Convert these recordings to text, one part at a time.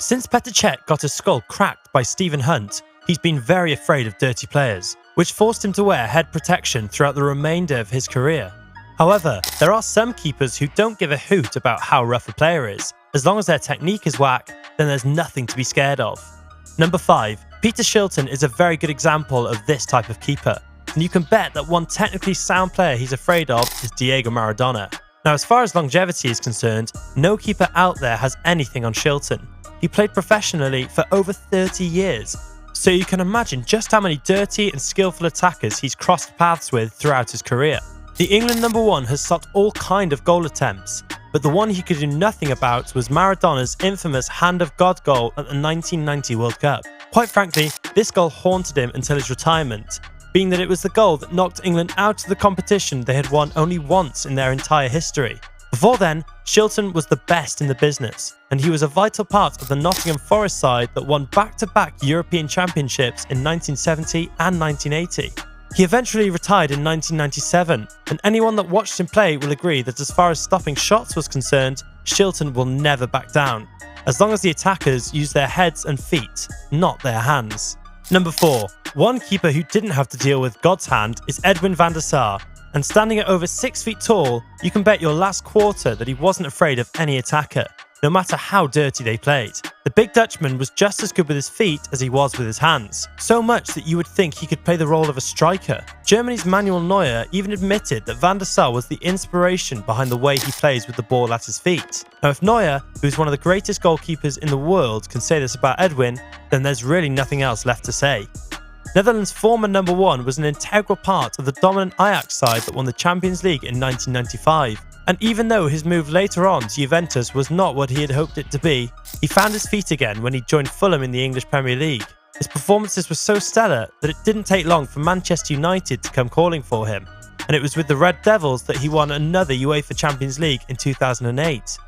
Since Petr Cech got his skull cracked by Stephen Hunt, he's been very afraid of dirty players, which forced him to wear head protection throughout the remainder of his career. However, there are some keepers who don't give a hoot about how rough a player is. As long as their technique is whack, then there's nothing to be scared of. Number 5. Peter Shilton is a very good example of this type of keeper, and you can bet that one technically sound player he's afraid of is Diego Maradona. Now, as far as longevity is concerned, no keeper out there has anything on Shilton. He played professionally for over 30 years, so you can imagine just how many dirty and skillful attackers he's crossed paths with throughout his career. The England number 1 has stopped all kind of goal attempts, but the one he could do nothing about was Maradona's infamous Hand of God goal at the 1990 World Cup. Quite frankly, this goal haunted him until his retirement, being that it was the goal that knocked England out of the competition they had won only once in their entire history. Before then, Shilton was the best in the business, and he was a vital part of the Nottingham Forest side that won back-to-back European Championships in 1970 and 1980. He eventually retired in 1997, and anyone that watched him play will agree that as far as stopping shots was concerned, Shilton will never back down, as long as the attackers use their heads and feet, not their hands. Number 4. One keeper who didn't have to deal with God's hand is Edwin van der Sar, and standing at over 6 feet tall, you can bet your last quarter that he wasn't afraid of any attacker, no matter how dirty they played. The big Dutchman was just as good with his feet as he was with his hands, so much that you would think he could play the role of a striker. Germany's Manuel Neuer even admitted that van der Sar was the inspiration behind the way he plays with the ball at his feet. Now, if Neuer, who is one of the greatest goalkeepers in the world, can say this about Edwin, then there's really nothing else left to say. Netherlands' former number 1 was an integral part of the dominant Ajax side that won the Champions League in 1995. And even though his move later on to Juventus was not what he had hoped it to be, he found his feet again when he joined Fulham in the English Premier League. His performances were so stellar that it didn't take long for Manchester United to come calling for him, and it was with the Red Devils that he won another UEFA Champions League in 2008.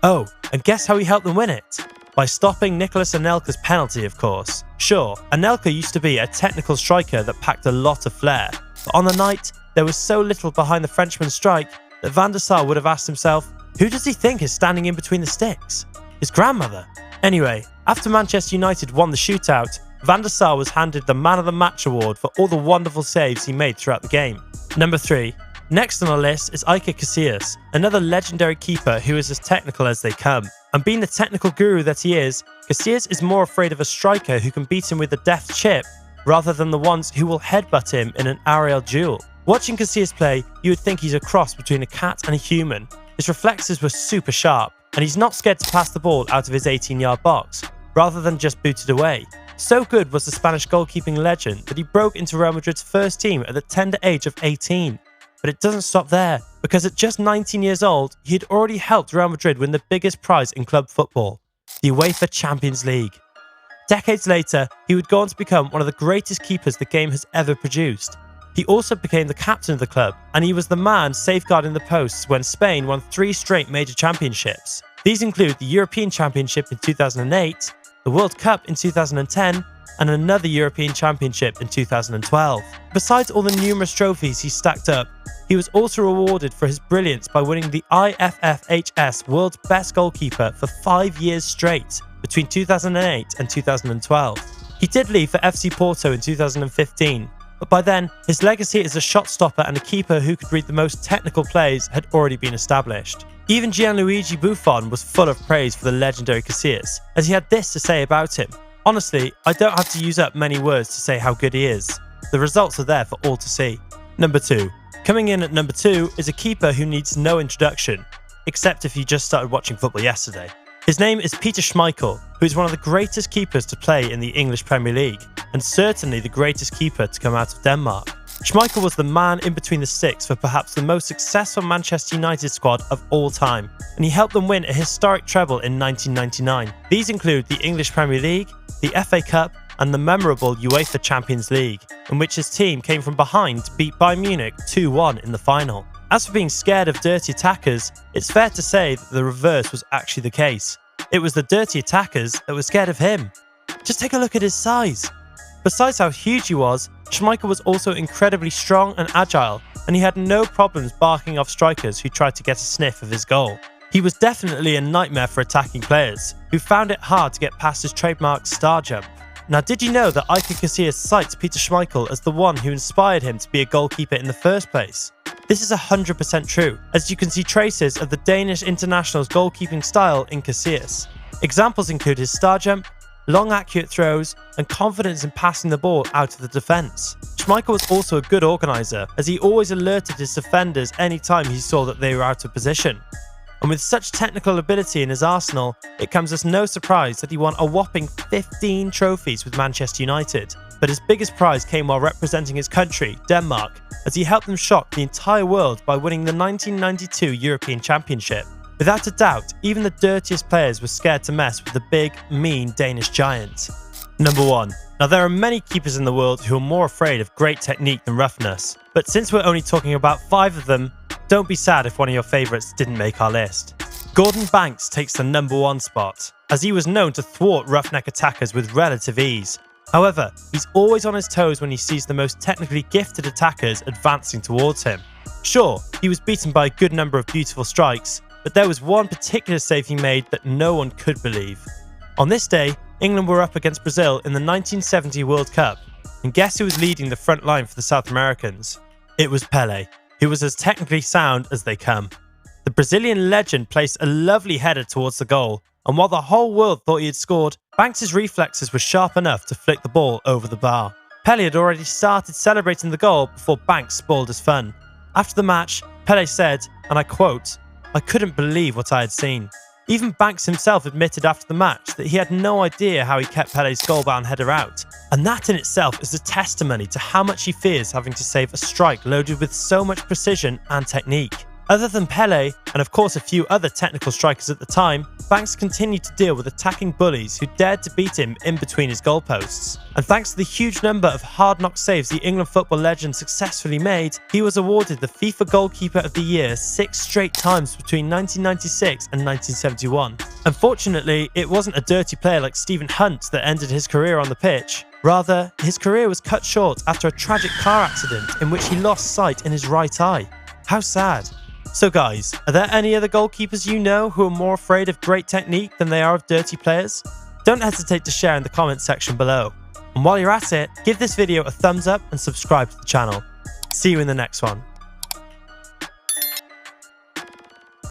Oh, and guess how he helped them win it? By stopping Nicolas Anelka's penalty, of course. Sure, Anelka used to be a technical striker that packed a lot of flair, but on the night, there was so little behind the Frenchman's strike that van der Sar would have asked himself, who does he think is standing in between the sticks? His grandmother. Anyway, after Manchester United won the shootout, van der Sar was handed the Man of the Match award for all the wonderful saves he made throughout the game. Number 3. Next on the list is Iker Casillas, another legendary keeper who is as technical as they come. And being the technical guru that he is, Casillas is more afraid of a striker who can beat him with a deft chip rather than the ones who will headbutt him in an aerial duel. Watching Casillas play, you would think he's a cross between a cat and a human. His reflexes were super sharp, and he's not scared to pass the ball out of his 18-yard box, rather than just boot it away. So good was the Spanish goalkeeping legend that he broke into Real Madrid's first team at the tender age of 18. But it doesn't stop there, because at just 19 years old, he had already helped Real Madrid win the biggest prize in club football, the UEFA Champions League. Decades later, he would go on to become one of the greatest keepers the game has ever produced. He also became the captain of the club, and he was the man safeguarding the posts when Spain won 3 straight major championships. These include the European Championship in 2008, the World Cup in 2010, and another European Championship in 2012. Besides all the numerous trophies he stacked up, he was also rewarded for his brilliance by winning the IFFHS World's Best Goalkeeper for 5 years straight between 2008 and 2012. He did leave for FC Porto in 2015, but by then, his legacy as a shot stopper and a keeper who could read the most technical plays had already been established. Even Gianluigi Buffon was full of praise for the legendary Casillas, as he had this to say about him. Honestly, I don't have to use up many words to say how good he is. The results are there for all to see. Number 2. Coming in at number 2 is a keeper who needs no introduction, except if you just started watching football yesterday. His name is Peter Schmeichel, who is one of the greatest keepers to play in the English Premier League, and certainly the greatest keeper to come out of Denmark. Schmeichel was the man in between the sticks for perhaps the most successful Manchester United squad of all time, and he helped them win a historic treble in 1999. These include the English Premier League, the FA Cup, and the memorable UEFA Champions League, in which his team came from behind to beat Bayern Munich 2-1 in the final. As for being scared of dirty attackers, it's fair to say that the reverse was actually the case. It was the dirty attackers that were scared of him. Just take a look at his size. Besides how huge he was, Schmeichel was also incredibly strong and agile, and he had no problems barking off strikers who tried to get a sniff of his goal. He was definitely a nightmare for attacking players, who found it hard to get past his trademark star jump. Now, did you know that Iker Casillas cites Peter Schmeichel as the one who inspired him to be a goalkeeper in the first place? This is 100% true, as you can see traces of the Danish international's goalkeeping style in Casillas. Examples include his star jump, long accurate throws, and confidence in passing the ball out of the defence. Schmeichel was also a good organiser, as he always alerted his defenders anytime he saw that they were out of position. And with such technical ability in his arsenal, it comes as no surprise that he won a whopping 15 trophies with Manchester United. But his biggest prize came while representing his country, Denmark, as he helped them shock the entire world by winning the 1992 European Championship. Without a doubt, even the dirtiest players were scared to mess with the big, mean Danish giant. Number 1. Now, there are many keepers in the world who are more afraid of great technique than roughness, but since we're only talking about 5 of them, don't be sad if one of your favourites didn't make our list. Gordon Banks takes the number 1 spot, as he was known to thwart roughneck attackers with relative ease. However, he's always on his toes when he sees the most technically gifted attackers advancing towards him. Sure, he was beaten by a good number of beautiful strikes, but there was one particular save he made that no one could believe. On this day, England were up against Brazil in the 1970 World Cup, and guess who was leading the front line for the South Americans? It was Pelé, who was as technically sound as they come. The Brazilian legend placed a lovely header towards the goal, and while the whole world thought he had scored, Banks' reflexes were sharp enough to flick the ball over the bar. Pelé had already started celebrating the goal before Banks spoiled his fun. After the match, Pelé said, and I quote, "I couldn't believe what I had seen." Even Banks himself admitted after the match that he had no idea how he kept Pelé's goal-bound header out. And that in itself is a testimony to how much he fears having to save a strike loaded with so much precision and technique. Other than Pelé, and of course a few other technical strikers at the time, Banks continued to deal with attacking bullies who dared to beat him in between his goalposts. And thanks to the huge number of hard-knock saves the England football legend successfully made, he was awarded the FIFA Goalkeeper of the Year 6 straight times between 1996 and 1971. Unfortunately, it wasn't a dirty player like Stephen Hunt that ended his career on the pitch. Rather, his career was cut short after a tragic car accident in which he lost sight in his right eye. How sad. So guys, are there any other goalkeepers you know who are more afraid of great technique than they are of dirty players? Don't hesitate to share in the comments section below. And while you're at it, give this video a thumbs up and subscribe to the channel. See you in the next one.